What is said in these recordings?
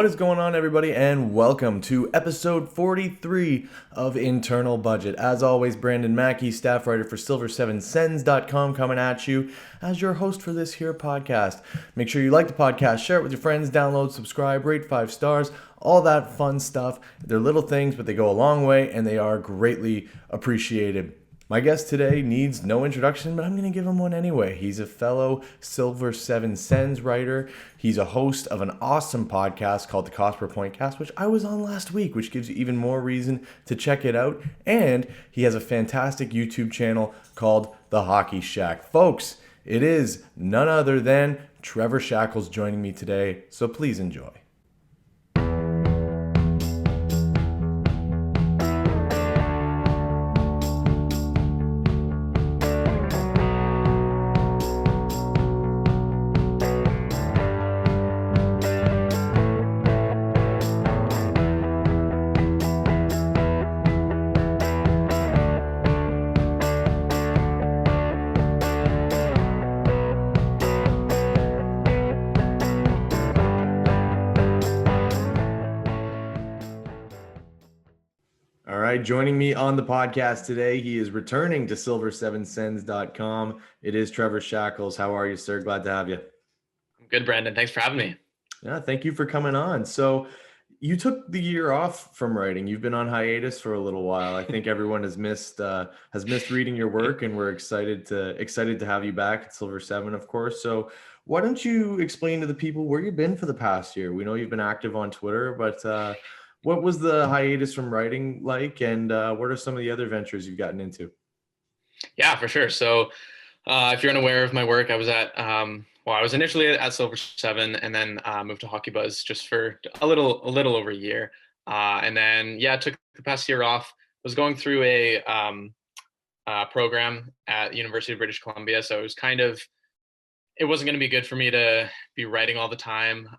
What is going on, everybody, and welcome to episode 43 of Internal Budget. As always, Brandon Maki, staff writer for Silver7Sens.com, coming at you as your host for this here podcast. Make sure you like the podcast, share it with your friends, download, subscribe, rate 5 stars, all that fun stuff. They're little things, but they go a long way, and they are greatly appreciated. My guest today needs no introduction, but I'm going to give him one anyway. He's a fellow Silver Seven Sens writer. He's a host of an awesome podcast called the Cost Per Point Cast, which I was on last week, which gives you even more reason to check it out. And he has a fantastic YouTube channel called The Hockey Shack. Folks, it is none other than Trevor Shackles joining me today, so please enjoy. Joining me on the podcast today, he is returning to Silver7Sens.com. It is Trevor Shackles. How are you, sir? Glad to have you. I'm good, Brandon. Thanks for having me. Yeah, thank you for coming on. So you took the year off from writing. You've been on hiatus for a little while. I think everyone has missed reading your work, and we're excited to have you back at Silver Seven, of course. So why don't you explain to the people where you've been for the past year? We know you've been active on Twitter, but what was the hiatus from writing like, and what are some of the other ventures you've gotten into? Yeah, for sure. So if you're unaware of my work, I was I was initially at Silver Seven, and then moved to Hockey Buzz just for a little over a year. And then, took the past year off. Was going through a program at the University of British Columbia. So it wasn't going to be good for me to be writing all the time.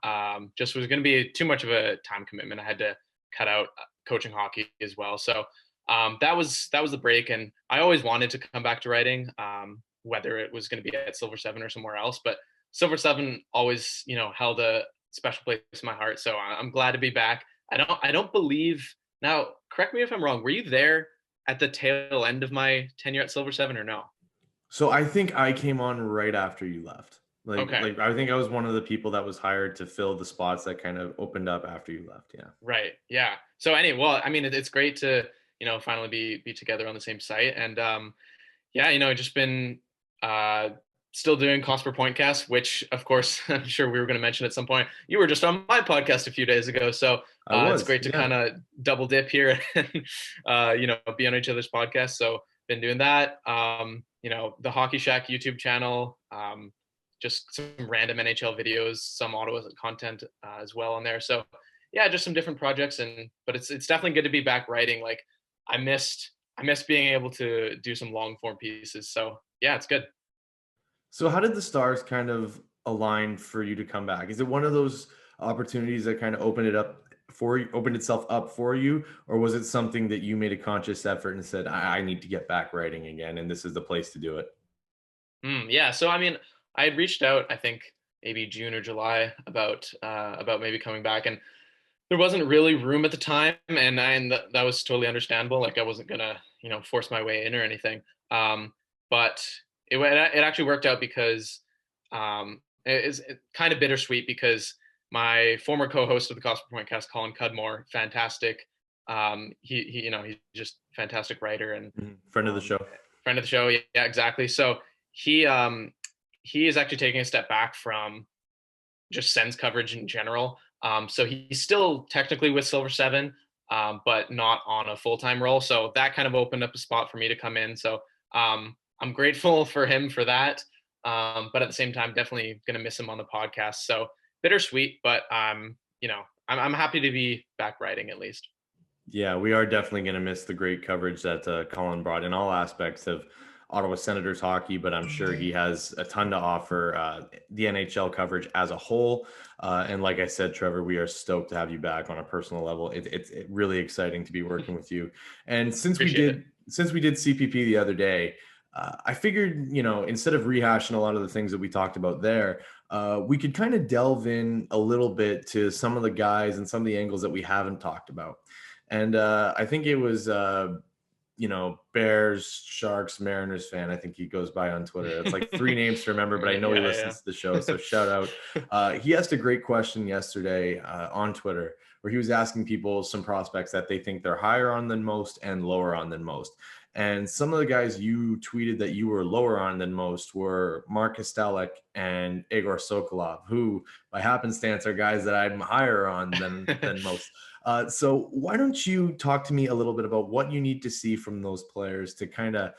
Just was going to be too much of a time commitment. I had to cut out coaching hockey as well. So that was the break, and I always wanted to come back to writing, whether it was going to be at Silver Seven or somewhere else. But Silver Seven always, held a special place in my heart. So I'm glad to be back. I don't believe, now correct me if I'm wrong, were you there at the tail end of my tenure at Silver Seven or no? So I think I came on right after you left. Okay. Like I think I was one of the people that was hired to fill the spots that kind of opened up after you left. Yeah. Right. Yeah. So anyway, well, I mean, it's great to, finally be together on the same site. And just been still doing Cost Per Point Cast, which of course I'm sure we were going to mention at some point. You were just on my podcast a few days ago. So it's great to kind of double dip here and be on each other's podcasts. So been doing that. The Hockey Shack YouTube channel, just some random NHL videos, some Ottawa content as well on there. So yeah, just some different projects, but it's definitely good to be back writing. Like I missed being able to do some long form pieces. So yeah, it's good. So how did the stars kind of align for you to come back? Is it one of those opportunities that kind of opened itself up for you, or was it something that you made a conscious effort and said, I need to get back writing again, and this is the place to do it? Yeah. So I mean, I had reached out, I think maybe June or July about maybe coming back, and there wasn't really room at the time, and that was totally understandable. Like I wasn't gonna force my way in or anything. But it actually worked out because it's kind of bittersweet because my former co-host of the Cost Per Point Cast, Colin Cudmore, fantastic. He's just fantastic writer and friend of the show. Friend of the show, yeah, exactly. So he is actually taking a step back from just Sens coverage in general. So he's still technically with Silver Seven, but not on a full-time role. So that kind of opened up a spot for me to come in. So I'm grateful for him for that. But at the same time, definitely going to miss him on the podcast. So bittersweet, but I'm happy to be back writing at least. Yeah, we are definitely going to miss the great coverage that Colin brought in all aspects of Ottawa Senators hockey, but I'm sure he has a ton to offer the NHL coverage as a whole. And like I said, Trevor, we are stoked to have you back on a personal level. It's really exciting to be working with you. And since we did CPP the other day, I figured, instead of rehashing a lot of the things that we talked about there, we could kind of delve in a little bit to some of the guys and some of the angles that we haven't talked about. And I think it was, Bears, Sharks, Mariners fan. I think he goes by on Twitter. It's like three names to remember, but I know he Yeah, listens to the show. So shout out. He asked a great question yesterday on Twitter where he was asking people some prospects that they think they're higher on than most and lower on than most. And some of the guys you tweeted that you were lower on than most were Marc Stone and Igor Sokolov, who by happenstance are guys that I'm higher on than most. So why don't you talk to me a little bit about what you need to see from those players to kind of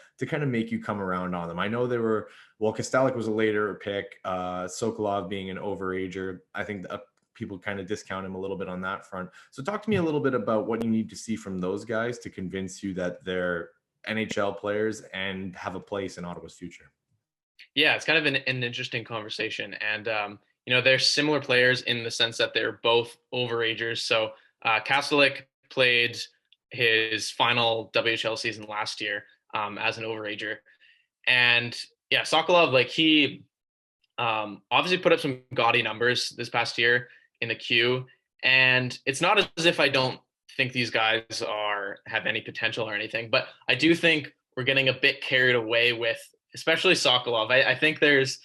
make you come around on them? I know they were, well, Castella was a later pick, Sokolov being an overager. I think people kind of discount him a little bit on that front. So talk to me a little bit about what you need to see from those guys to convince you that they're NHL players and have a place in Ottawa's future. Yeah, it's kind of an interesting conversation. And, they're similar players in the sense that they're both overagers. So Castella played his final WHL season last year as an overager. And yeah, Sokolov, like he obviously put up some gaudy numbers this past year in the queue. And it's not as if I don't think these guys have any potential or anything, but I do think we're getting a bit carried away with, especially Sokolov. I think there's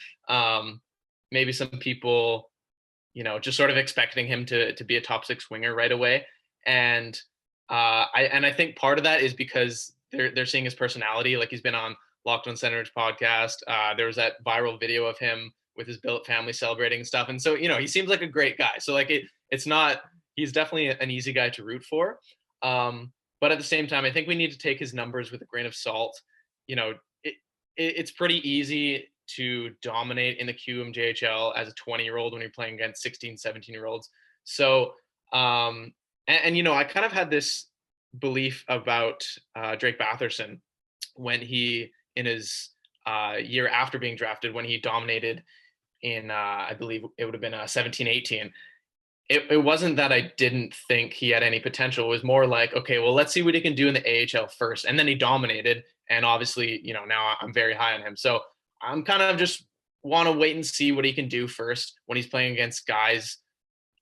maybe some people, just sort of expecting him to be a top six winger right away. And I think part of that is because they're seeing his personality. Like he's been on Locked On Senators podcast. There was that viral video of him with his billet family celebrating and stuff. And so, he seems like a great guy. So like he's definitely an easy guy to root for. But at the same time, I think we need to take his numbers with a grain of salt. It's pretty easy to dominate in the QMJHL as a 20-year-old when you're playing against 16, 17-year-olds. So, I kind of had this belief about Drake Batherson when he, in his year after being drafted, when he dominated in, I believe it would have been 17, 18. It wasn't that I didn't think he had any potential. It was more like, okay, well, let's see what he can do in the AHL first. And then he dominated. And obviously, now I'm very high on him. So I'm kind of just want to wait and see what he can do first when he's playing against guys,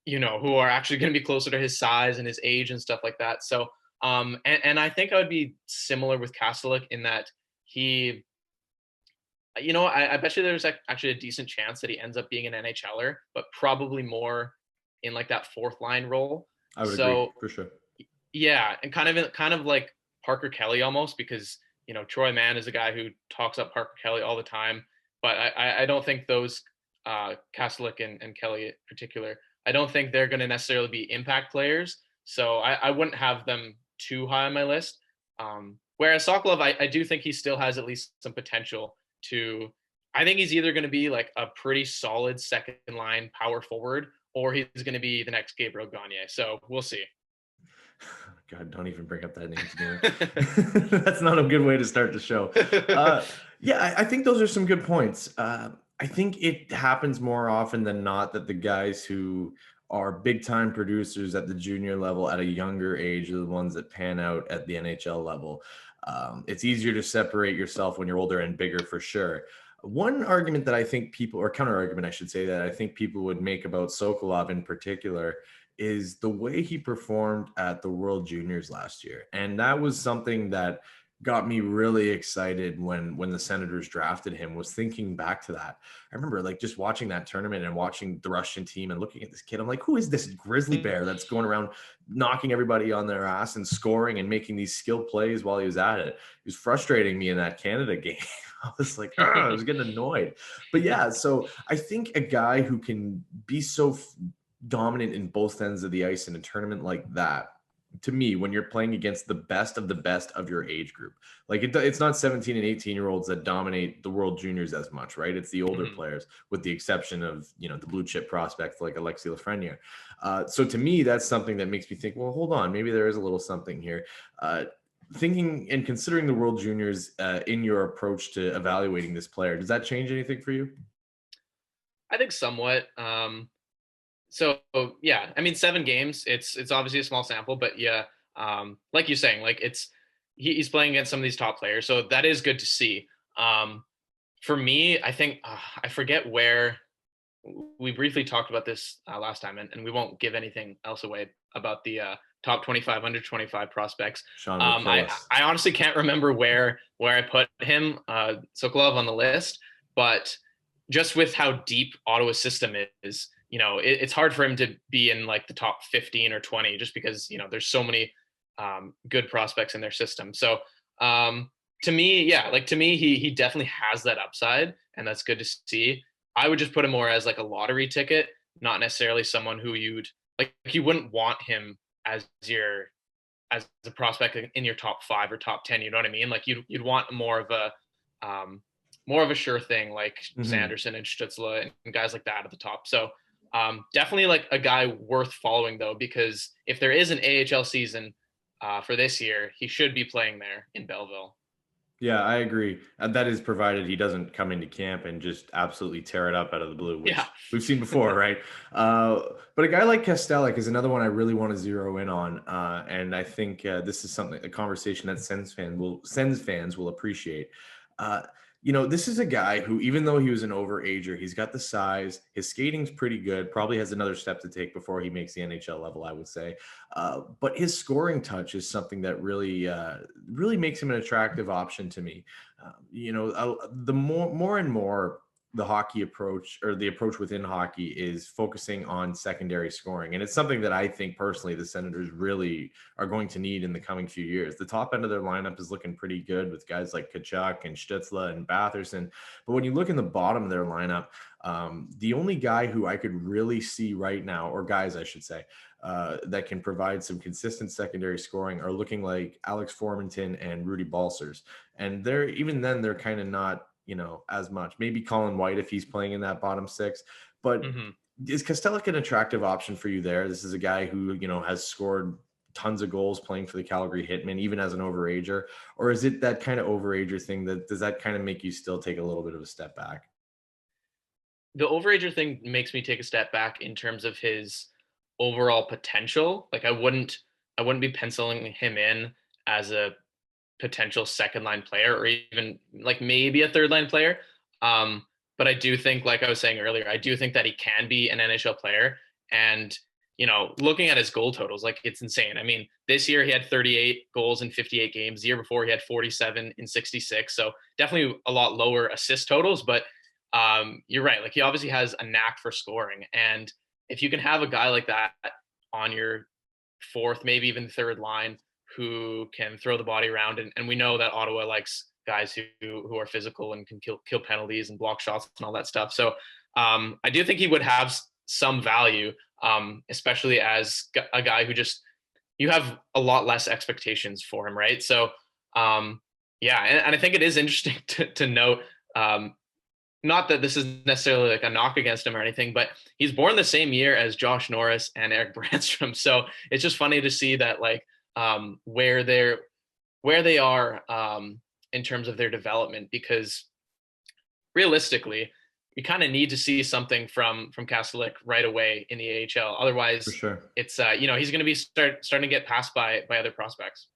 who are actually going to be closer to his size and his age and stuff like that. So, and I think I would be similar with Castella in that he, I bet you there's actually a decent chance that he ends up being an NHLer, but probably more in like that fourth line role. I would agree for sure. Yeah, and kind of like Parker Kelly almost, because Troy Mann is a guy who talks up Parker Kelly all the time, but I don't think those Castella and Kelly in particular, I don't think they're going to necessarily be impact players. So I wouldn't have them too high on my list. Whereas Sokolov, I do think he still has at least some potential to. I think he's either going to be like a pretty solid second line power forward, or he's going to be the next Gabriel Gagne. So we'll see. God, don't even bring up that name to me. That's not a good way to start the show. Yeah, I think those are some good points. I think it happens more often than not that the guys who are big time producers at the junior level at a younger age are the ones that pan out at the NHL level. It's easier to separate yourself when you're older and bigger for sure. One argument that I think people, or counter argument, I should say, that I think people would make about Sokolov in particular is the way he performed at the World Juniors last year. And that was something that got me really excited when the Senators drafted him, was thinking back to that. I remember like just watching that tournament and watching the Russian team and looking at this kid. I'm like, who is this grizzly bear that's going around knocking everybody on their ass and scoring and making these skill plays while he was at it? It was frustrating me in that Canada game. I was like, I was getting annoyed. But yeah, so I think a guy who can be so dominant in both ends of the ice in a tournament like that, to me, when you're playing against the best of your age group, like it's not 17 and 18-year-olds that dominate the World Juniors as much, right? It's the older players, with the exception of, the blue chip prospects like Alexis Lafreniere. So to me, that's something that makes me think, well, hold on, maybe there is a little something here. Thinking and considering the World Juniors in your approach to evaluating this player, does that change anything for you? I think somewhat. So yeah, I mean, 7 games, it's obviously a small sample, but yeah, like you're saying, like he's playing against some of these top players. So that is good to see. For me, I think I forget where we briefly talked about this last time, and we won't give anything else away about the top 25, under 25 prospects. Sean will kill us. I honestly can't remember where I put him, Sokolov, on the list, but just with how deep Ottawa's system is, it's hard for him to be in like the top 15 or 20 just because, there's so many good prospects in their system. So to me, yeah, like to me, he definitely has that upside, and that's good to see. I would just put him more as like a lottery ticket, not necessarily someone who you wouldn't want him as a prospect in your top 5 or top 10. You know what I mean? Like you'd want more of a sure thing, like Sanderson and Stützle and guys like that at the top. So definitely like a guy worth following though, because if there is an AHL season for this year, he should be playing there in Belleville. Yeah, I agree. And that is provided he doesn't come into camp and just absolutely tear it up out of the blue, which we've seen before, right? But a guy like Castella is another one I really want to zero in on. And I think this is a conversation that Sens fans will appreciate. This is a guy who, even though he was an overager, he's got the size, his skating's pretty good, probably has another step to take before he makes the NHL level, I would say. But his scoring touch is something that really makes him an attractive option to me. The more and more the hockey approach, or the approach within hockey, is focusing on secondary scoring. And it's something that I think personally the Senators really are going to need in the coming few years. The top end of their lineup is looking pretty good with guys like Tkachuk and Stützle and Batherson. But when you look in the bottom of their lineup, the only guy who I could really see right now, or guys I should say, that can provide some consistent secondary scoring are looking like Alex Formenton and Rudy Balcers. And they're kind of not, as much. Maybe Colin White if he's playing in that bottom 6. But is Castella an attractive option for you there? This is a guy who, has scored tons of goals playing for the Calgary Hitmen, even as an overager? Or is it that kind of overager thing does that kind of make you still take a little bit of a step back? The overager thing makes me take a step back in terms of his overall potential. Like I wouldn't be penciling him in as a potential second line player, or even like maybe a third line player. But I do think, like I was saying earlier, I do think that he can be an NHL player. And, looking at his goal totals, like it's insane. I mean, this year he had 38 goals in 58 games. The year before he had 47 in 66. So definitely a lot lower assist totals, but you're right. Like he obviously has a knack for scoring. And if you can have a guy like that on your fourth, maybe even third line, who can throw the body around, and we know that Ottawa likes guys who are physical and can kill penalties and block shots and all that stuff. So I do think he would have some value, especially as a guy who just, you have a lot less expectations for him, right? So yeah, and I think it is interesting to note, not that this is necessarily like a knock against him or anything, but he's born the same year as Josh Norris and Eric Brandstrom. So it's just funny to see that, like, where they are in terms of their development, because realistically, you kind of need to see something from Castella right away in the AHL. Otherwise, for sure, it's he's going to be starting to get passed by other prospects.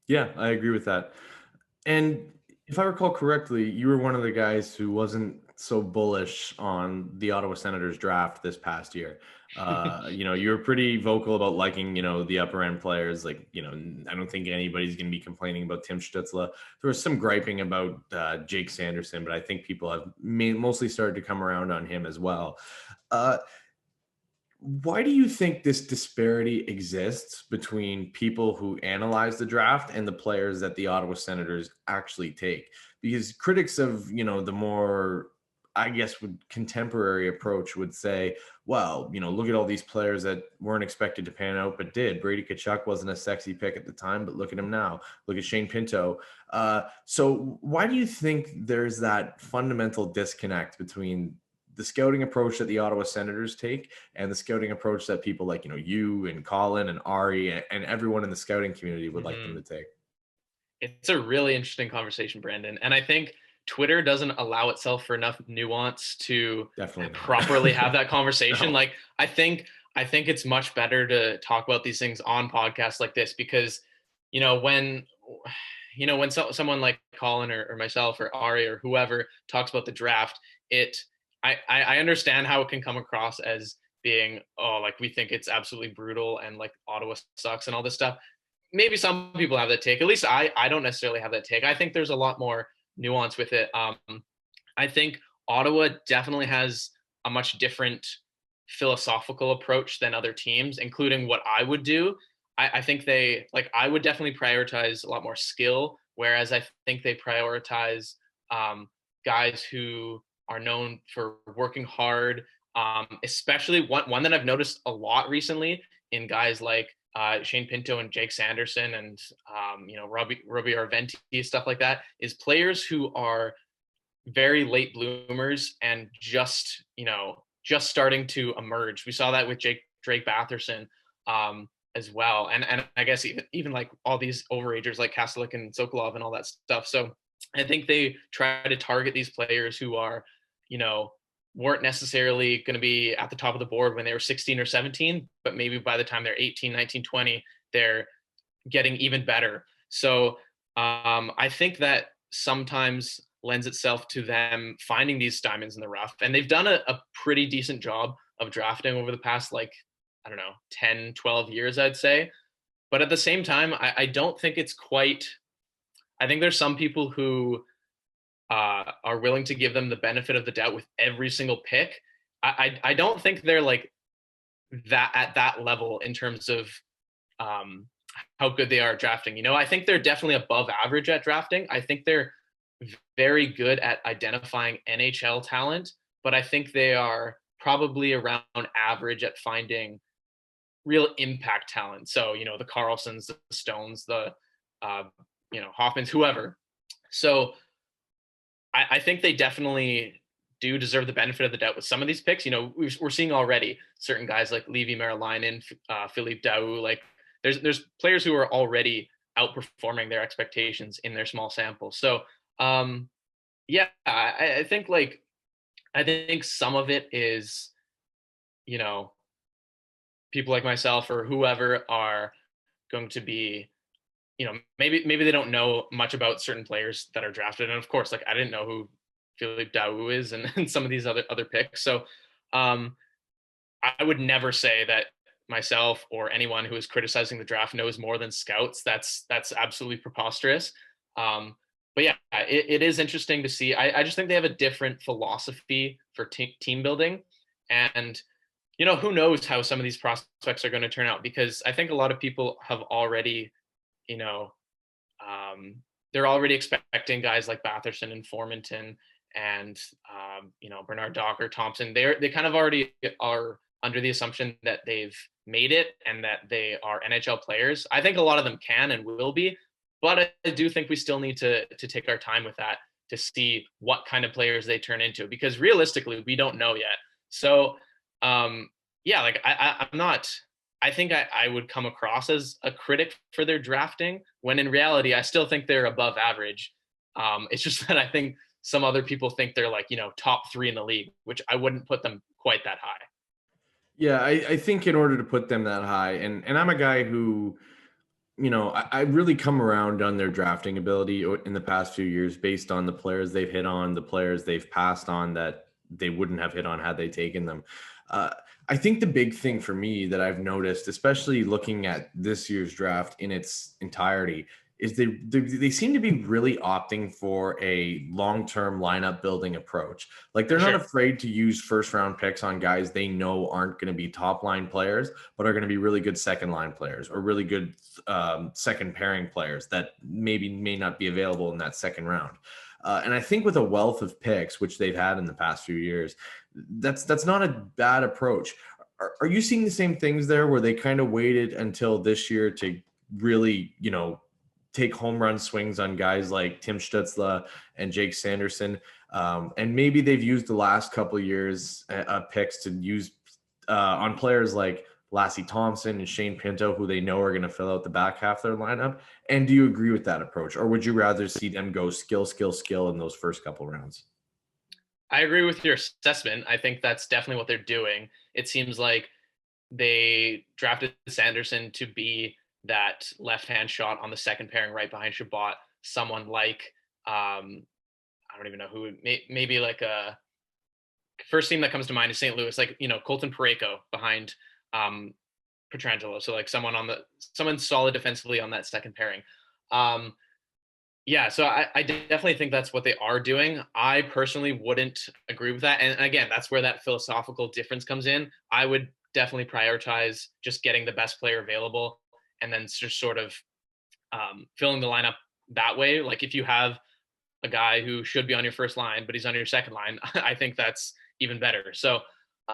Yeah, I agree with that. And if I recall correctly, you were one of the guys who wasn't so bullish on the Ottawa Senators draft this past year. You were pretty vocal about liking, the upper end players. Like, I don't think anybody's going to be complaining about Tim Stützle. There was some griping about Jake Sanderson, but I think people have mostly started to come around on him as well. Why do you think this disparity exists between people who analyze the draft and the players that the Ottawa Senators actually take? Because critics of, the more, I guess, contemporary approach would say, well, look at all these players that weren't expected to pan out, but did. Brady Tkachuk wasn't a sexy pick at the time, but look at him now. Look at Shane Pinto. So why do you think there's that fundamental disconnect between the scouting approach that the Ottawa Senators take and the scouting approach that people like, you and Colin and Ari and everyone in the scouting community would like them to take? It's a really interesting conversation, Brandon. And I think Twitter doesn't allow itself for enough nuance to properly have that conversation. No. Like, I think it's much better to talk about these things on podcasts like this, because, when someone like Colin or myself or Ari or whoever talks about the draft, it I understand how it can come across as being, oh, like we think it's absolutely brutal and like Ottawa sucks and all this stuff. Maybe some people have that take. At least I don't necessarily have that take. I think there's a lot more nuance with it. I think Ottawa definitely has a much different philosophical approach than other teams, including what I would do. I think I would definitely prioritize a lot more skill, whereas I think they prioritize guys who are known for working hard. Especially one that I've noticed a lot recently in guys like Shane Pinto and Jake Sanderson and Robbie Arventi, stuff like that, is players who are very late bloomers and just starting to emerge. We saw that with Drake Batherson as well, and I guess even like all these overagers like Castella and Sokolov and all that stuff. So I think they try to target these players who are, you know, weren't necessarily going to be at the top of the board when they were 16 or 17, but maybe by the time they're 18, 19, 20, they're getting even better. So I think that sometimes lends itself to them finding these diamonds in the rough. And they've done a pretty decent job of drafting over the past, like, I don't know, 10, 12 years, I'd say. But at the same time, I don't think it's quite, I think there's some people who are willing to give them the benefit of the doubt with every single pick. I don't think they're like that at that level in terms of how good they are at drafting. I think they're definitely above average at drafting. I think they're very good at identifying NHL talent, but I think they are probably around average at finding real impact talent. So, the Carlsons, the Stones, the, Hoffmans, whoever. So I think they definitely do deserve the benefit of the doubt with some of these picks. We're seeing already certain guys like Levi Marilainen, Philippe Daou, like there's players who are already outperforming their expectations in their small sample. So yeah, I think some of it is, people like myself or whoever are going to be, maybe they don't know much about certain players that are drafted. And of course, like I didn't know who Philippe Daou is and some of these other picks. So I would never say that myself or anyone who is criticizing the draft knows more than scouts. That's absolutely preposterous. But yeah, it is interesting to see. I just think they have a different philosophy for team building. And, who knows how some of these prospects are going to turn out, because I think a lot of people have already, they're already expecting guys like Batherson and Formanton and, Bernard Docker, Thompson. They kind of already are under the assumption that they've made it and that they are NHL players. I think a lot of them can and will be, but I do think we still need to take our time with that to see what kind of players they turn into, because realistically, we don't know yet. So, yeah, like I'm not, I think I would come across as a critic for their drafting when in reality, I still think they're above average. It's just that I think some other people think they're like, top 3 in the league, which I wouldn't put them quite that high. Yeah, I think in order to put them that high, and I'm a guy who, I really come around on their drafting ability in the past few years based on the players they've hit on, the players they've passed on that they wouldn't have hit on had they taken them. I think the big thing for me that I've noticed, especially looking at this year's draft in its entirety, is they seem to be really opting for a long-term lineup building approach. Like they're not afraid to use first round picks on guys they know aren't going to be top line players, but are going to be really good second line players or really good second pairing players that may not be available in that second round. And I think with a wealth of picks, which they've had in the past few years, that's not a bad approach. Are you seeing the same things there where they kind of waited until this year to really, take home run swings on guys like Tim Stützle and Jake Sanderson? And maybe they've used the last couple of years picks to use on players like Lassie Thompson and Shane Pinto, who they know are going to fill out the back half of their lineup. And do you agree with that approach? Or would you rather see them go skill in those first couple rounds? I agree with your assessment. I think that's definitely what they're doing. It seems like they drafted Sanderson to be that left-hand shot on the second pairing right behind Shabbat. Someone like, I don't even know who, maybe like first team that comes to mind is St. Louis, like, Colton Parayko behind um, Pietrangelo. So like someone solid defensively on that second pairing. Um, yeah, so I definitely think that's what they are doing. I personally wouldn't agree with that. And again, that's where that philosophical difference comes in. I would definitely prioritize just getting the best player available and then just sort of filling the lineup that way. Like if you have a guy who should be on your first line, but he's on your second line, I think that's even better. So,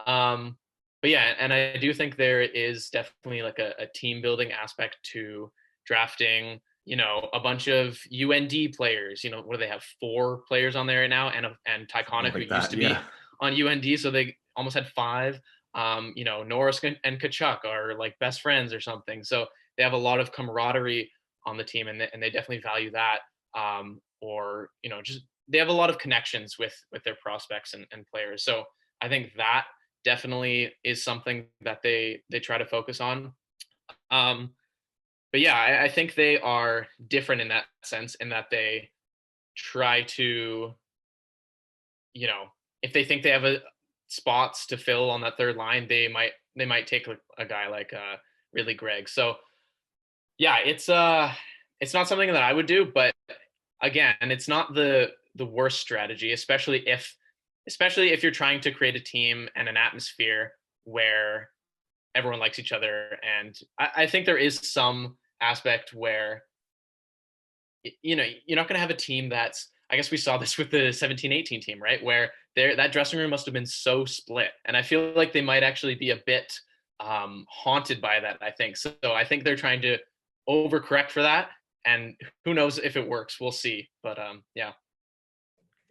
but yeah, and I do think there is definitely like a team building aspect to drafting, a bunch of UND players. What do they have? 4 players on there right now, and Tyconic, who Like used that. to Yeah. be on UND, so they almost had 5. Norris and Kachuk are like best friends or something, so they have a lot of camaraderie on the team, and they definitely value that. Or just they have a lot of connections with their prospects and players. So I think that definitely is something that they try to focus on. Um, but yeah, I think they are different in that sense, in that they try to, you know, if they think they have a spots to fill on that third line, they might take a guy like really Greg. So yeah, it's not something that I would do, but again, it's not the worst strategy, especially if you're trying to create a team and an atmosphere where everyone likes each other. And I think there is some aspect where you're not going to have a team that's, I guess we saw this with the 17-18 team, right, where that dressing room must have been so split, and I feel like they might actually be a bit haunted by that. I think so. I think they're trying to overcorrect for that, and who knows if it works? We'll see. But yeah.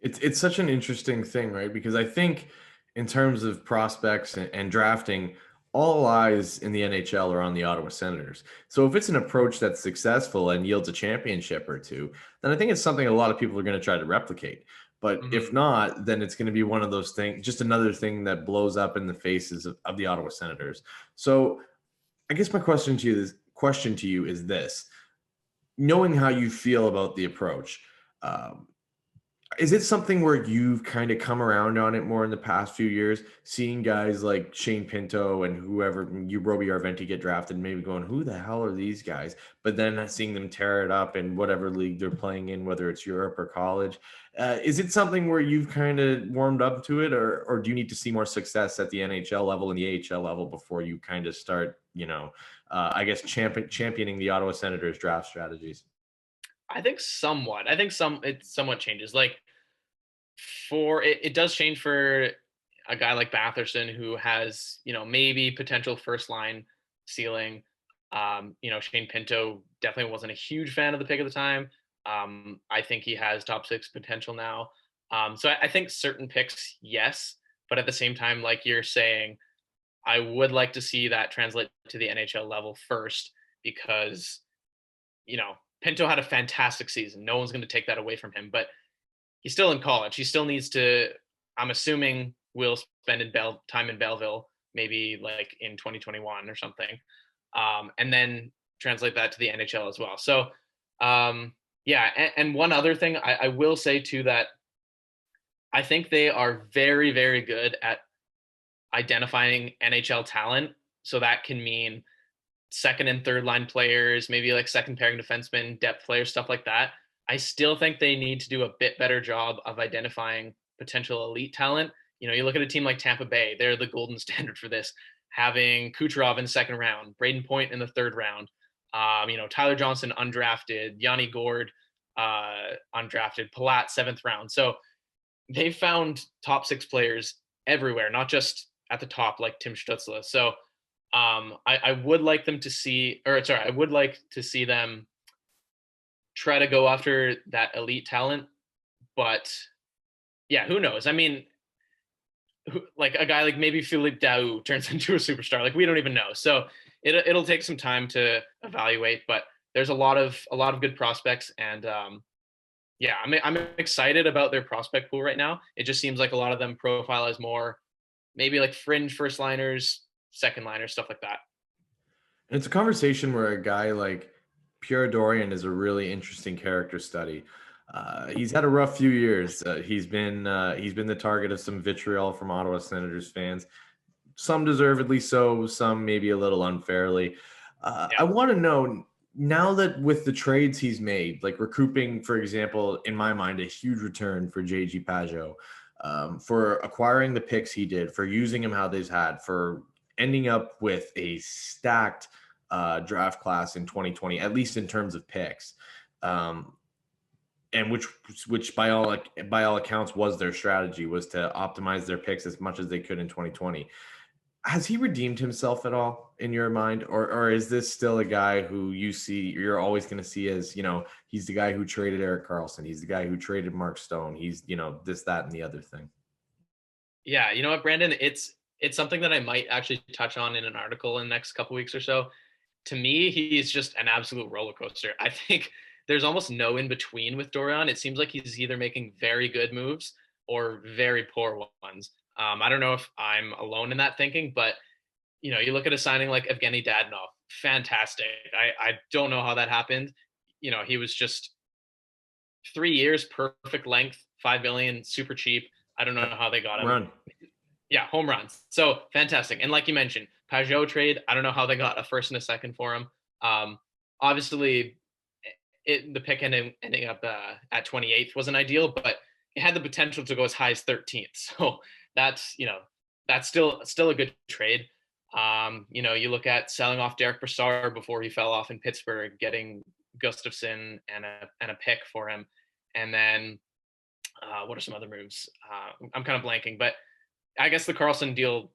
It's such an interesting thing, right? Because I think in terms of prospects and drafting, all eyes in the NHL are on the Ottawa Senators. So if it's an approach that's successful and yields a championship or two, then I think it's something a lot of people are going to try to replicate. But if Hmm. not, then it's going to be one of those things, just another thing that blows up in the faces of the Ottawa Senators. So I guess my question to you is this: knowing how you feel about the approach, um, is it something where you've kind of come around on it more in the past few years, seeing guys like Shane Pinto and whoever, you Roby Arventi, get drafted, maybe going, who the hell are these guys? But then seeing them tear it up in whatever league they're playing in, whether it's Europe or college. Is it something where you've kind of warmed up to it, or do you need to see more success at the NHL level and the AHL level before you kind of start, I guess, championing the Ottawa Senators draft strategies? I think somewhat. I think it somewhat changes. Like for it does change for a guy like Batherson, who has maybe potential first line ceiling. Shane Pinto definitely wasn't a huge fan of the pick at the time. I think he has top 6 potential now. So I think certain picks, yes, but at the same time, like you're saying, I would like to see that translate to the NHL level first, because Pinto had a fantastic season. No one's going to take that away from him, but he's still in college. He still needs to, I'm assuming, will spend time in Belleville, maybe like in 2021 or something, and then translate that to the NHL as well. So, yeah. And one other thing I will say too, that I think they are very, very good at identifying NHL talent. So that can mean second and third line players, maybe like second pairing defensemen, depth players, stuff like that. I still think they need to do a bit better job of identifying potential elite talent. You look at a team like Tampa Bay, they're the golden standard for this, having Kucherov in the second round, Braden Point in the third round, Tyler Johnson undrafted, Yanni Gord undrafted, Palat seventh round. So they found top 6 players everywhere, not just at the top like Tim Stutzla. So I would like them to see, or sorry, I would like to see them try to go after that elite talent. But yeah, who knows? I mean, like a guy like maybe Philippe Daou turns into a superstar. Like we don't even know. So it'll take some time to evaluate. But there's a lot of good prospects, and yeah, I'm excited about their prospect pool right now. It just seems like a lot of them profile as more maybe like fringe first liners, second liners, stuff like that. And it's a conversation where a guy like Pierre Dorian is a really interesting character study. He's had a rough few years. He's been the target of some vitriol from Ottawa Senators fans. Some deservedly so, some maybe a little unfairly. I Yeah. want to know now that with the trades he's made, like recouping, for example, in my mind, a huge return for JG Pajot, for acquiring the picks he did, for using him how they've had, for ending up with a stacked draft class in 2020, at least in terms of picks. Um, and which by all accounts was their strategy, was to optimize their picks as much as they could in 2020. Has he redeemed himself at all in your mind, or is this still a guy who you're always going to see as, he's the guy who traded Erik Karlsson, he's the guy who traded Marc Stone, he's, this, that, and the other thing? Yeah, you know what, Brandon? It's something that I might actually touch on in an article in the next couple weeks or so. To me, he's just an absolute roller coaster. I think there's almost no in between with Dorian. It seems like he's either making very good moves or very poor ones. I don't know if I'm alone in that thinking, but you look at a signing like Evgeny Dadonov, fantastic. I don't know how that happened. He was just 3 years, perfect length, 5 million, super cheap. I don't know how they got him. Run. Yeah, home runs. So fantastic. And like you mentioned, Pajot trade, I don't know how they got a first and a second for him. Obviously, the pick ending up at 28th wasn't ideal, but it had the potential to go as high as 13th. So that's still a good trade. You look at selling off Derek Brassard before he fell off in Pittsburgh, getting Gustafsson and a pick for him, and then what are some other moves? I'm kind of blanking, but I guess the Karlsson deal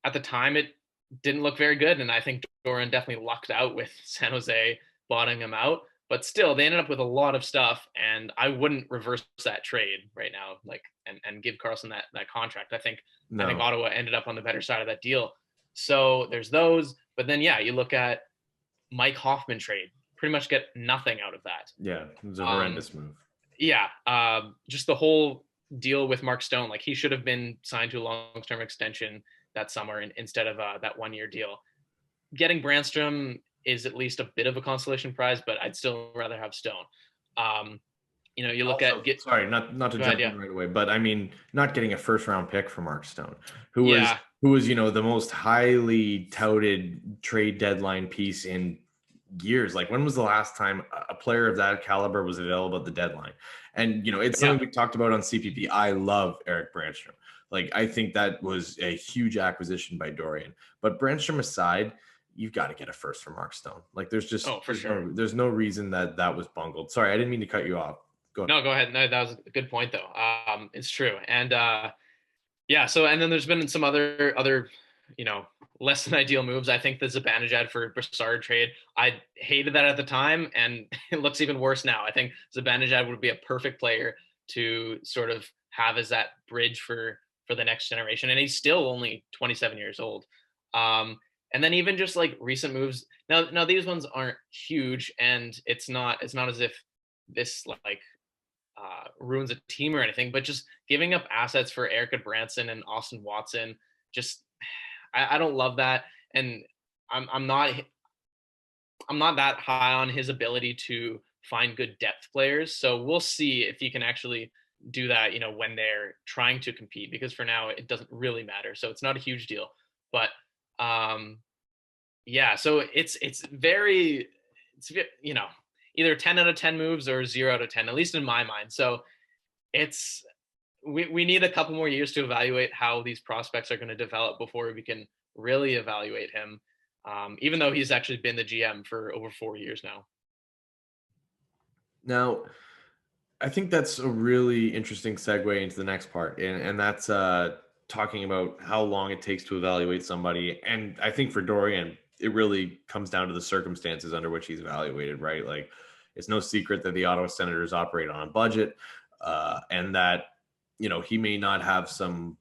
at the time, it didn't look very good, and I think Doran definitely lucked out with San Jose bottoming him out. But still, they ended up with a lot of stuff, and I wouldn't reverse that trade right now, like and give Karlsson that contract. I think No. Ottawa ended up on the better side of that deal. So there's those, but then yeah, you look at Mike Hoffman trade, pretty much get nothing out of that. Yeah, it was a Um, horrendous move. yeah, just the whole deal with Marc Stone, like he should have been signed to a long-term extension that summer instead of that 1 year deal. Getting Brandstrom is at least a bit of a consolation prize, but I'd still rather have Stone. You look Also, at get. sorry, not to Go ahead, jump yeah, in right away, but I mean, not getting a first round pick for Marc Stone, yeah, who was the most highly touted trade deadline piece in years. Like, when was the last time a player of that caliber was available at the deadline? And it's yeah. something we talked about on CPP. I love Erik Brandstrom. Like, I think that was a huge acquisition by Dorian. But Brandstrom aside, you've got to get a first for Marc Stone. Like, Oh, for sure. there's no reason that was bungled. Sorry, I didn't mean to cut you off. Go ahead. No, go ahead. No, that was a good point though. It's true, and yeah. So, and then there's been some other, you know, less than ideal moves. I think the Zibanejad for Brassard trade, I hated that at the time, and it looks even worse now. I think Zibanejad would be a perfect player to sort of have as that bridge for the next generation, and he's still only 27 years old. And then even just like recent moves. Now these ones aren't huge, and it's not as if this like ruins a team or anything, but just giving up assets for Erica Branson and Austin Watson, just I don't love that, and I'm not that high on his ability to find good depth players. So we'll see if he can actually do that, when they're trying to compete, because for now it doesn't really matter. So it's not a huge deal, but um, yeah. So it's either 10 out of 10 moves or 0 out of 10, at least in my mind. So it's we need a couple more years to evaluate how these prospects are going to develop before we can really evaluate him. Even though he's actually been the GM for over 4 years now. Now, I think that's a really interesting segue into the next part, and that's talking about how long it takes to evaluate somebody. And I think for Dorian, it really comes down to the circumstances under which he's evaluated, right? Like, it's no secret that the Ottawa Senators operate on a budget, and that he may not have some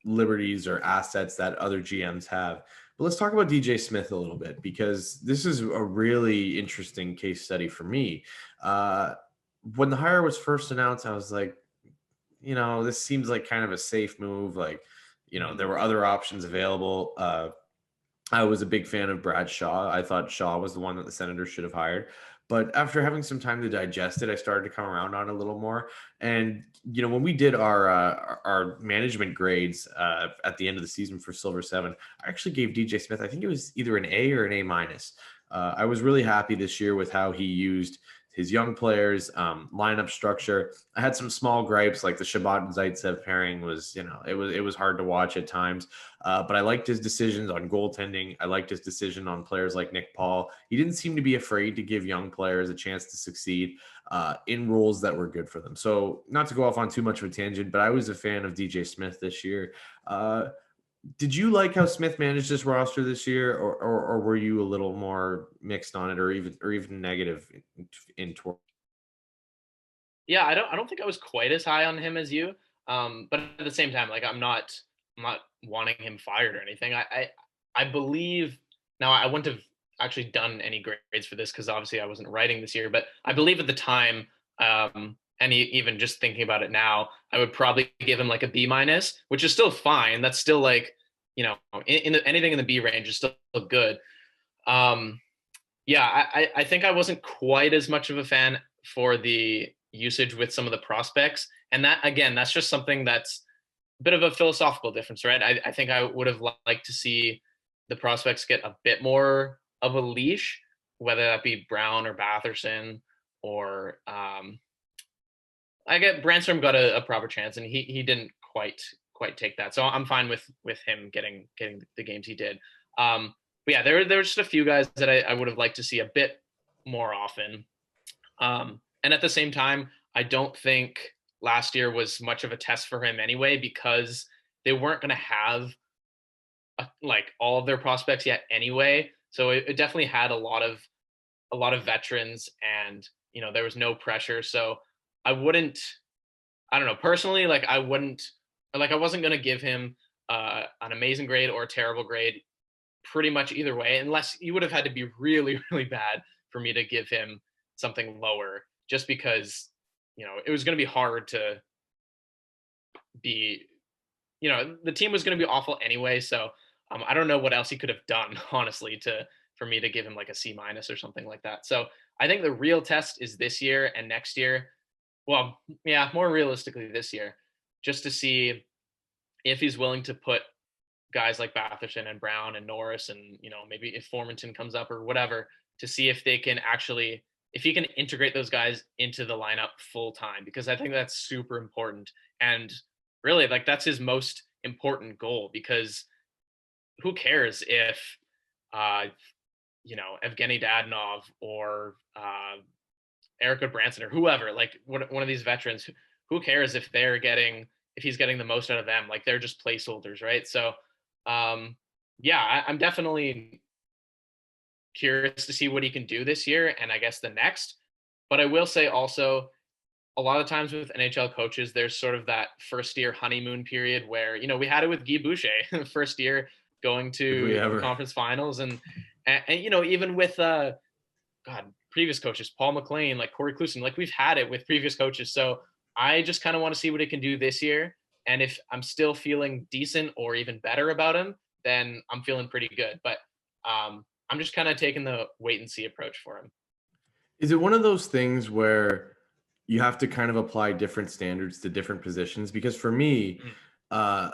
liberties or assets that other GMs have. But let's talk about DJ Smith a little bit, because this is a really interesting case study for me. When the hire was first announced, I was like, this seems like kind of a safe move. Like, there Mhm. were other options available. I was a big fan of Brad Shaw. I thought Shaw was the one that the Senators should have hired. But after having some time to digest it, I started to come around on it a little more. And when we did our management grades at the end of the season for Silver Seven, I actually gave DJ Smith, I think it was either an A or an A minus. I was really happy this year with how he used his young players, lineup structure. I had some small gripes, like the Shabbat and Zaitsev pairing was, it was hard to watch at times. But I liked his decisions on goaltending. I liked his decision on players like Nick Paul. He didn't seem to be afraid to give young players a chance to succeed in roles that were good for them. So, not to go off on too much of a tangent, but I was a fan of DJ Smith this year. Did you like how Smith managed this roster this year, or were you a little more mixed on it, or even negative in toward? Yeah, I don't think I was quite as high on him as you. But at the same time, like I'm not wanting him fired or anything. I believe now I wouldn't have actually done any grades for this because obviously I wasn't writing this year, but I believe at the time, and even just thinking about it now, I would probably give him like a B minus, which is still fine. That's still like, anything in the B range is still good. Um, yeah, I think I wasn't quite as much of a fan for the usage with some of the prospects. And that, again, that's just something that's a bit of a philosophical difference, right? I think I would have liked to see the prospects get a bit more of a leash, whether that be Brown or Batherson or I get Brandstrom got a proper chance and he didn't quite take that. So I'm fine with him getting the games he did. But yeah, there were just a few guys that I would have liked to see a bit more often. And at the same time, I don't think last year was much of a test for him anyway because they weren't going to have like all of their prospects yet anyway. So it definitely had a lot of veterans, and there was no pressure. So I wouldn't, I don't know, personally, like I wasn't going to give him an amazing grade or a terrible grade pretty much either way, unless you would have had to be really, really bad for me to give him something lower, just because, it was going to be hard to be, the team was going to be awful anyway. So I don't know what else he could have done, honestly, for me to give him like a C minus or something like that. So I think the real test is this year and next year. Well, yeah, more realistically this year, just to see if he's willing to put guys like Batherson and Brown and Norris and maybe if Formanton comes up or whatever, to see if they can actually, if he can integrate those guys into the lineup full time, because I think that's super important. And really, like, that's his most important goal, because who cares if uh Evgeny Dadonov or Eric Branson or whoever, like one of these veterans, who cares if he's getting the most out of them? Like, they're just placeholders, right? So yeah, I'm definitely curious to see what he can do this year and I guess the next. But I will say also, a lot of times with NHL coaches, there's sort of that first year honeymoon period where, we had it with Guy Boucher, first year going Did we to the ever? conference finals. And even with, God, previous coaches, Paul McLean, like Corey Klusen, like we've had it with previous coaches. So I just kind of want to see what it can do this year. And if I'm still feeling decent or even better about him, then I'm feeling pretty good. But I'm just kind of taking the wait and see approach for him. Is it one of those things where you have to kind of apply different standards to different positions? Because for me, Mhm. uh,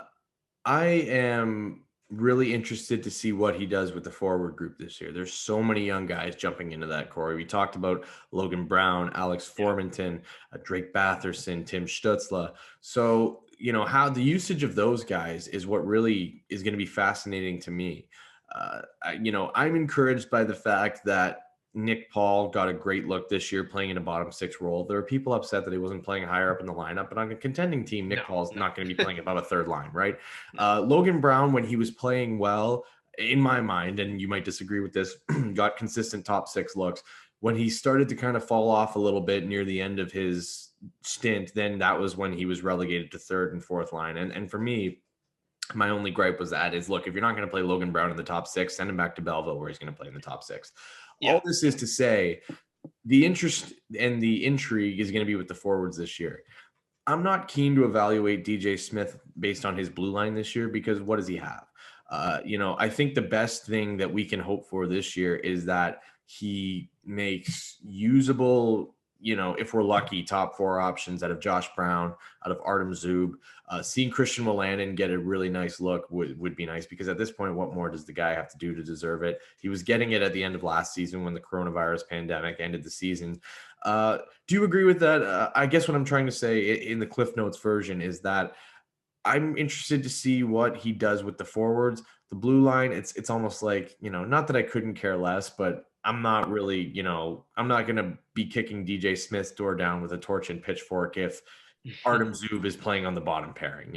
I am really interested to see what he does with the forward group this year. There's so many young guys jumping into that core. We talked about Logan Brown, Alex Yeah. Formanton, Drake Batherson, Tim Stutzla. So, how the usage of those guys is what really is going to be fascinating to me. I'm encouraged by the fact that Nick Paul got a great look this year playing in a bottom six role. There are people upset that he wasn't playing higher up in the lineup, but on a contending team, No, Nick Paul's no, not going to be playing above a third line, right? no. Logan Brown, when he was playing well, in my mind, and you might disagree with this, got consistent top six looks. When he started to kind of fall off a little bit near the end of his stint, then that was when he was relegated to third and fourth line. And for me, my only gripe was that is, look, if you're not going to play Logan Brown in the top six, send him back to Belleville where he's going to play in the top six. Yeah. All this is to say, the interest and the intrigue is going to be with the forwards this year. I'm not keen to evaluate DJ Smith based on his blue line this year because what does he have? I think the best thing that we can hope for this year is that he makes usable, if we're lucky, top four options out of Josh Brown, out of Artem Zub. Seeing Christian Wolanin get a really nice look would be nice, because at this point, what more does the guy have to do to deserve it? He was getting it at the end of last season when the coronavirus pandemic ended the season. Do you agree with that? I guess what I'm trying to say in the Cliff Notes version is that I'm interested to see what he does with the forwards. The blue line, it's almost like, not that I couldn't care less, but I'm not really, I'm not going to be kicking DJ Smith's door down with a torch and pitchfork if Artem Zub is playing on the bottom pairing.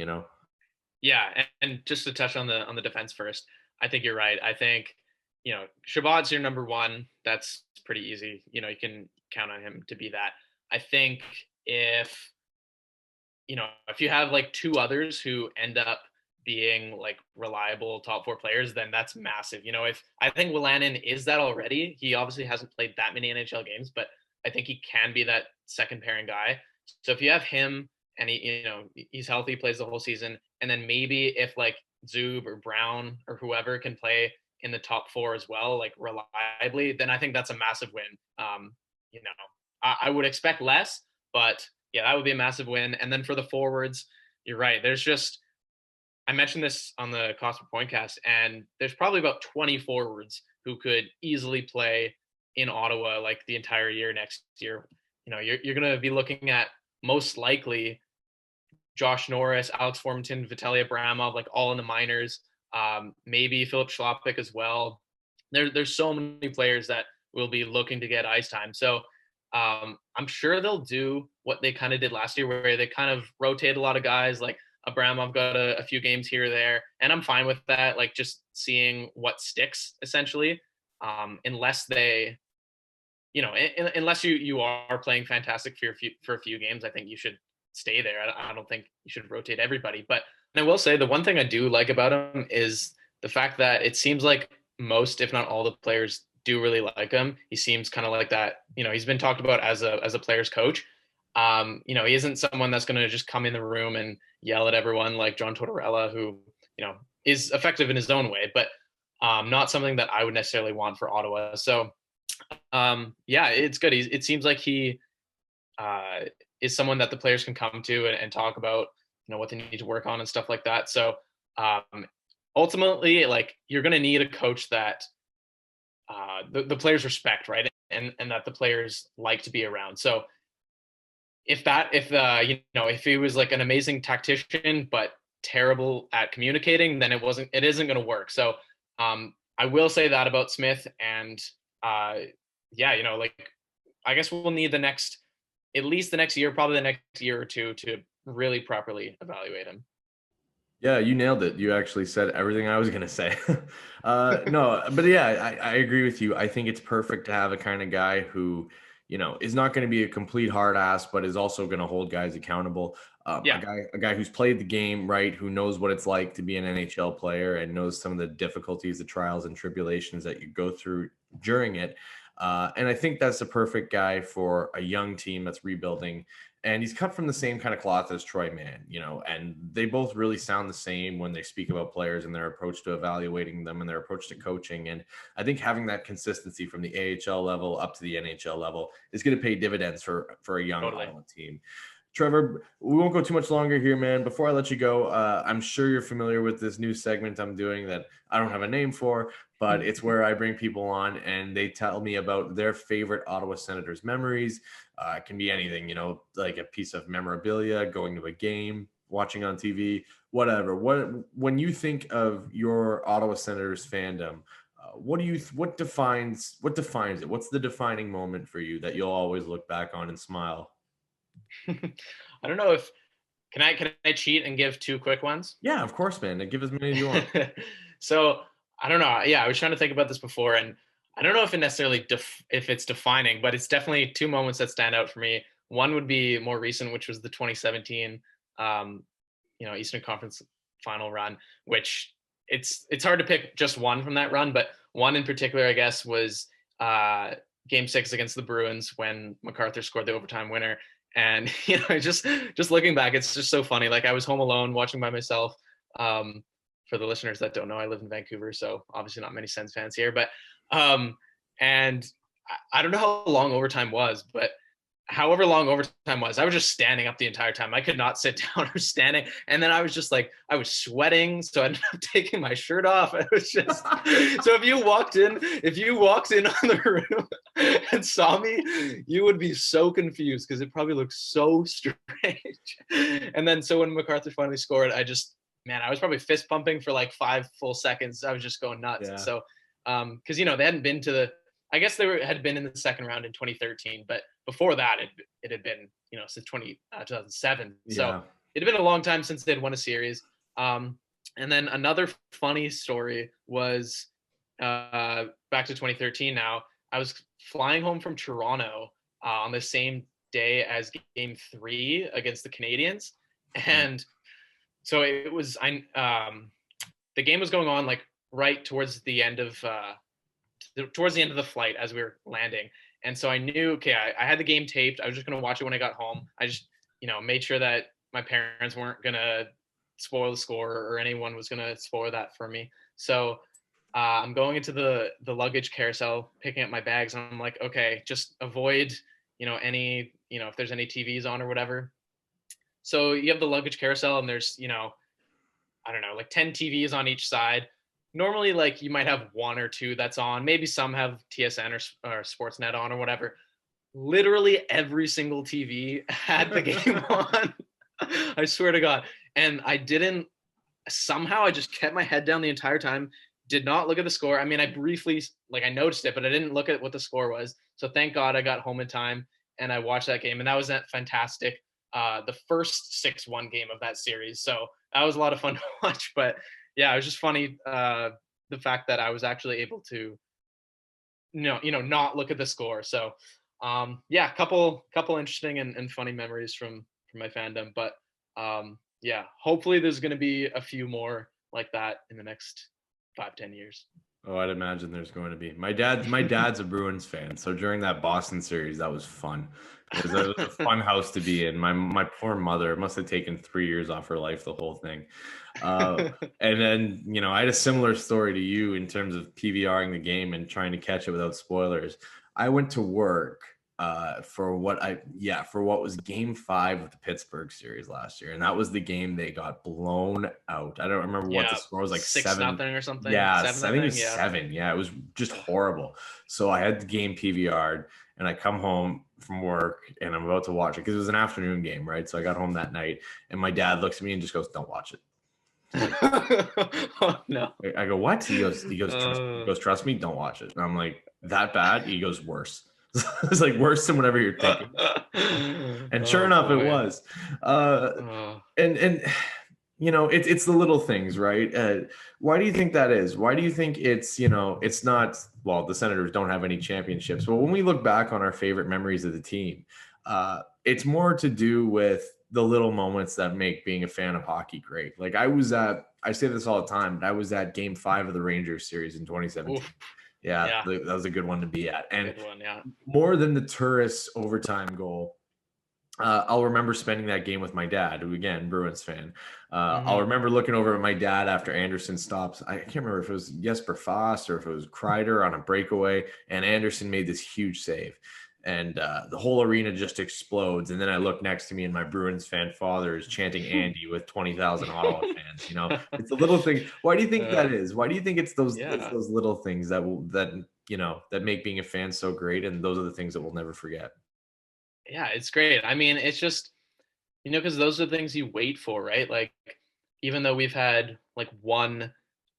Yeah, and just to touch on the defense first, I think you're right. I think Shabbat's your number one. That's pretty easy. You can count on him to be that. I think if if you have like two others who end up being like reliable top four players, then that's massive. If I think Wolanin is that already, he obviously hasn't played that many NHL games, but I think he can be that second pairing guy. So if you have him and he's healthy, plays the whole season, and then maybe if like Zub or Brown or whoever can play in the top four as well, like reliably, then I think that's a massive win. I would expect less, but yeah, that would be a massive win. And then for the forwards, you're right. I mentioned this on the Cost per Point cast, and there's probably about 20 forwards who could easily play in Ottawa like the entire year next year. You're going to be looking at most likely Josh Norris, Alex Formenton, Vitaly Abramov, like all in the minors. Maybe Philip Schlopik as well. There's so many players that will be looking to get ice time. So I'm sure they'll do what they kind of did last year, where they kind of rotate a lot of guys. Like Abramov got a few games here or there, and I'm fine with that. Like just seeing what sticks, essentially. Unless they, unless you are playing fantastic for a few games, I think you should stay there. I don't think you should rotate everybody. But I will say the one thing I do like about him is the fact that it seems like most, if not all, the players do really like him. He seems kind of like that. He's been talked about as a player's coach. He isn't someone that's going to just come in the room and yell at everyone like John Tortorella, who is effective in his own way, but not something that I would necessarily want for Ottawa. So yeah, it's good. It seems like he is someone that the players can come to and talk about what they need to work on and stuff like that. So ultimately, like, you're going to need a coach that the players respect, right? And that the players like to be around. So if he was like an amazing tactician, but terrible at communicating, then it isn't going to work. So I will say that about Smith. And like, I guess we'll need at least the next year, probably the next year or two, to really properly evaluate him. Yeah, you nailed it. You actually said everything I was going to say. No, but yeah, I agree with you. I think it's perfect to have a kind of guy who, is not going to be a complete hard ass, but is also going to hold guys accountable. Yeah. A guy who's played the game, right? Who knows what it's like to be an NHL player and knows some of the difficulties, the trials and tribulations that you go through during it. And I think that's the perfect guy for a young team that's rebuilding. And he's cut from the same kind of cloth as Troy Mann, and they both really sound the same when they speak about players and their approach to evaluating them and their approach to coaching. And I think having that consistency from the AHL level up to the NHL level is going to pay dividends for a young Ottawa team. Trevor, we won't go too much longer here, man. Before I let you go, I'm sure you're familiar with this new segment I'm doing that I don't have a name for, but it's where I bring people on and they tell me about their favorite Ottawa Senators memories. It can be anything, like a piece of memorabilia, going to a game, watching on TV, whatever. When you think of your Ottawa Senators fandom, what defines it? What's the defining moment for you that you'll always look back on and smile? I don't know if can I cheat and give two quick ones? Yeah, of course, man. Give as many as you want. So I don't know. Yeah, I was trying to think about this before, and I don't know if it necessarily if it's defining, but it's definitely two moments that stand out for me. One would be more recent, which was the 2017, Eastern Conference Final run, which it's hard to pick just one from that run, but one in particular, I guess, was Game 6 against the Bruins when MacArthur scored the overtime winner. And just looking back, it's just so funny. Like, I was home alone watching by myself. for the listeners that don't know, I live in Vancouver, so obviously not many Sens fans here. But and I don't know how long overtime was, but however long overtime was, I was just standing up the entire time. I could not sit down or standing. And then I was just like, I was sweating. So I ended up taking my shirt off. It was just, so if you walked in on the room and saw me, you would be so confused because it probably looked so strange. And then, so when MacArthur finally scored, I was probably fist pumping for like 5 full seconds. I was just going nuts. Yeah. So, cause they hadn't been to I guess had been in the second round in 2013, but before that, it had been, since 2007. Yeah. So it had been a long time since they'd won a series. And then another funny story was back to 2013 now. I was flying home from Toronto on the same day as Game 3 against the Canadiens. And so it was, the game was going on like right towards the end of the flight as we were landing. And so I knew, okay, I had the game taped. I was just going to watch it when I got home. I just, made sure that my parents weren't going to spoil the score or anyone was going to spoil that for me. So I'm going into the luggage carousel, picking up my bags. And I'm like, okay, just avoid, any, if there's any TVs on or whatever. So you have the luggage carousel and there's, I don't know, like 10 TVs on each side. Normally, like you might have 1 or 2 that's on. Maybe some have TSN or Sportsnet on or whatever. Literally every single TV had the game on. I swear to God. And I just kept my head down the entire time, did not look at the score. I mean, I briefly, I noticed it, but I didn't look at what the score was. So thank God I got home in time and I watched that game. And that was fantastic. The first 6-1 game of that series. So that was a lot of fun to watch. But yeah, it was just funny, the fact that I was actually able to, not look at the score. So, yeah, couple interesting and funny memories from my fandom. But yeah, hopefully there's going to be a few more like that in the next 5-10 years. Oh, I'd imagine there's going to be. My dad's a Bruins fan, so during that Boston series, that was fun. It was a fun house to be in. My poor mother must have taken 3 years off her life, the whole thing. And then, I had a similar story to you in terms of PVRing the game and trying to catch it without spoilers. I went to work for what was Game 5 of the Pittsburgh series last year, and that was the game they got blown out. I don't remember what the score was, like 6-0 or something. Yeah, I think it was 7. Yeah, it was just horrible. So I had the game PVR'd, and I come home from work, and I'm about to watch it because it was an afternoon game, right? So I got home that night, and my dad looks at me and just goes, "Don't watch it." Oh, no. I go, "What?" He goes, "Trust me, don't watch it." And I'm like, "That bad?" He goes, "Worse." It's like worse than whatever you're thinking. And sure enough, boy. It was. And it's the little things, right? Why do you think that is? Why do you think it's not, well, the Senators don't have any championships, but when we look back on our favorite memories of the team, it's more to do with the little moments that make being a fan of hockey great. Like I say this all the time, but I was at Game 5 of the Rangers series in 2017. Oof. Yeah, that was a good one to be at. And more than the tourist overtime goal, I'll remember spending that game with my dad, who, again, Bruins fan. I'll remember looking over at my dad after Anderson stops. I can't remember if it was Jesper Fast or if it was Kreider on a breakaway, and Anderson made this huge save. And the whole arena just explodes. And then I look next to me, and my Bruins fan father is chanting Andy with 20,000 Ottawa fans. It's a little thing. Why do you think that is? Why do you think it's those little things that make being a fan so great? And those are the things that we'll never forget. Yeah, it's great. I mean, it's just, because those are the things you wait for, right? Like, even though we've had like one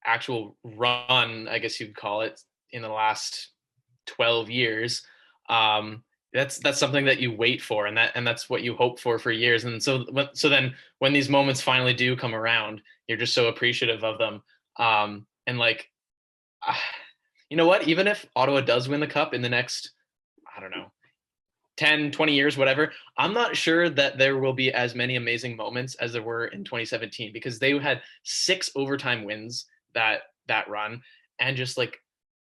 actual run, I guess you'd call it, in the last 12 years, that's something that you wait for, and that's what you hope for years. And so then when these moments finally do come around, you're just so appreciative of them. And like, you know what, even if Ottawa does win the cup in the next, I don't know, 10, 20 years, whatever, I'm not sure that there will be as many amazing moments as there were in 2017, because they had 6 overtime wins that run, and just like,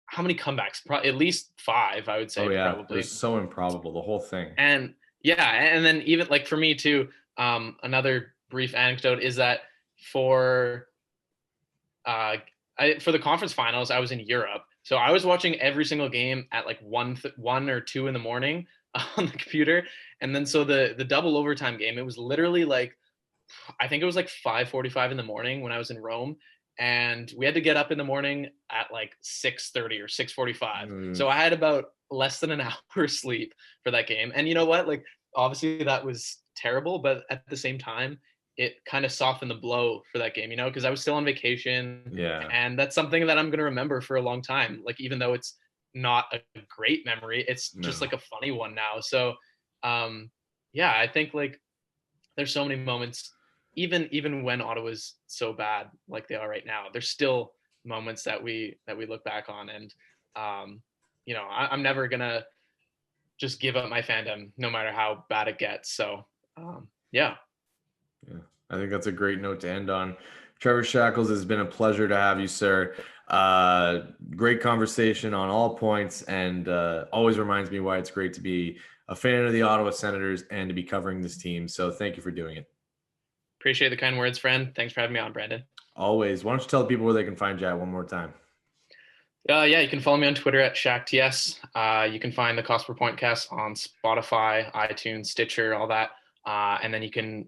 how many comebacks? At least 5, I would say. Oh yeah, probably. It was so improbable, the whole thing. And yeah, and then even like for me too, another brief anecdote is that for for the conference finals, I was in Europe. So I was watching every single game at like 1 or 2 in the morning on the computer. And then so the double overtime game, it was literally like, I think it was like 5:45 in the morning when I was in Rome. And we had to get up in the morning at like 6:30 or 6:45. So I had about less than an hour sleep for that game. And you know what? Like, obviously that was terrible, but at the same time, it kind of softened the blow for that game, because I was still on vacation. Yeah. And that's something that I'm going to remember for a long time. Like, even though it's not a great memory, it's just like a funny one now. So, yeah, I think like there's so many moments, even when Ottawa's so bad like they are right now, there's still moments that we look back on. And, I'm never going to just give up my fandom no matter how bad it gets. So, yeah. Yeah, I think that's a great note to end on. Trevor Shackles, has been a pleasure to have you, sir. Great conversation on all points, and always reminds me why it's great to be a fan of the Ottawa Senators and to be covering this team. So thank you for doing it. Appreciate the kind words, friend. Thanks for having me on, Brandon. Always. Why don't you tell people where they can find you at one more time? Yeah, you can follow me on Twitter at ShackTS. You can find the Cost Per Pointcast on Spotify, iTunes, Stitcher, all that. And then you can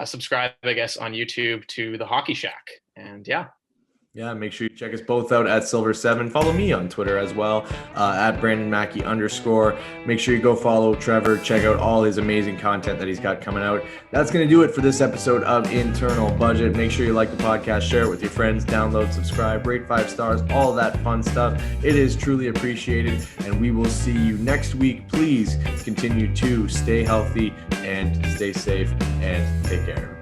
subscribe, I guess, on YouTube to the Hockey Shack. And yeah, make sure you check us both out at Silver Seven. Follow me on Twitter as well, at Brandon Maki _. Make sure you go follow Trevor. Check out all his amazing content that he's got coming out. That's going to do it for this episode of Internal Budget. Make sure you like the podcast, share it with your friends, download, subscribe, rate 5 stars, all that fun stuff. It is truly appreciated, and we will see you next week. Please continue to stay healthy and stay safe and take care.